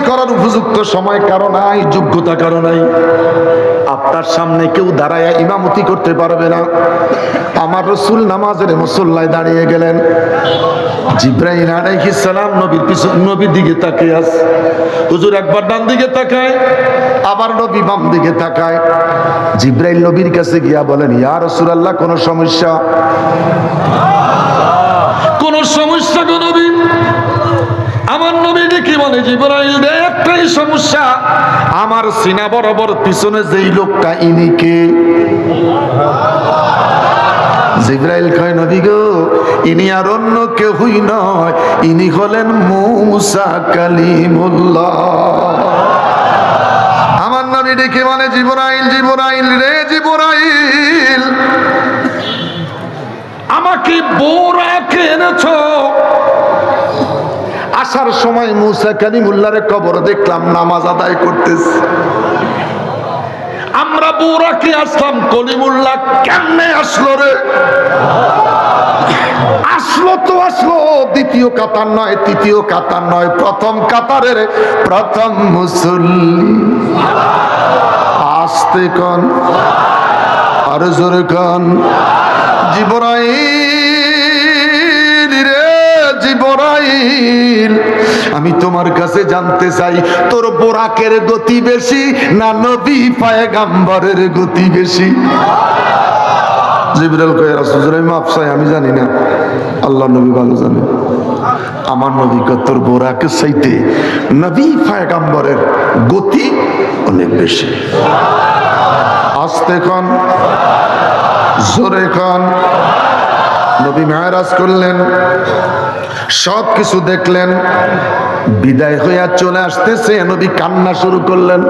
করার উপযুক্ত সময় কারো নাই, যোগ্যতা কারো নাই। আপনার সামনে কেউ দাঁড়ায় ইমামতি করতে পারবে না। আমার রাসূল নামাজের মুসল্লায় দাঁড়িয়ে গেলেন। জিবরাইল আলাইহিস সালাম নবীর পিছনে, নবীর দিকে তাকিয়ে আছে। হুজুর একবার ডান দিকে তাকায়, আবার নবী বাম দিকে তাকায়। জিবরাইল নবীর কাছে গিয়া বলেন, ইয়া রাসূলুল্লাহ, কোন সমস্যা? কোন সমস্যা গো নবী? আমার নবী ডেকে বলে, জিবরাইল রে, একটাই সমস্যা। আমার সিনা বরাবর পিছনে যেই লোকটা, ইনি কে? জিবরাইল কয়, নবী গো, ইনি আর অন্য কেউই নয়, ইনি হলেন মূসা কালিমুল্লাহ। আমার নবী ডেকে বলে, জিবরাইল, জিবরাইল রে, জিবরাইল, আমাকে বোরাকে এনেছো। আসার সময় মূসা কালিমুল্লাহর কবর দেখলাম নামাজ আদায় করতেছে। আমরা বোরাকে আসলাম, কলিমুল্লাহ কেমনে আসলো রে? আসলো তো আসলো, দ্বিতীয় কাতার নয়, তৃতীয় কাতার নয়, প্রথম কাতারের প্রথম মুসল্লি। আস্তে কন, আর জোরে কন, জিবরাইল রে, জিবরাইল, আমি তোমার কাছে জানতে চাই, তোর বোরাকের গতি বেশি না নবী পয়গম্বরের গতি বেশি? জিবরাইল কয়, রাসূল মাফ চাই, আমি জানি না, আল্লাহ নবী ভালো জানে। আমার নবী কয়, তোর বোরাকের চাইতে নবী পয়গম্বরের গতি অনেক বেশি। আস্তে কন, জোরে কন। নবী মেরাজ করলেন, সব কিছু দেখলেন, বিদায় হইয়া চলে আসতেছে, নবী কান্না শুরু করলেন।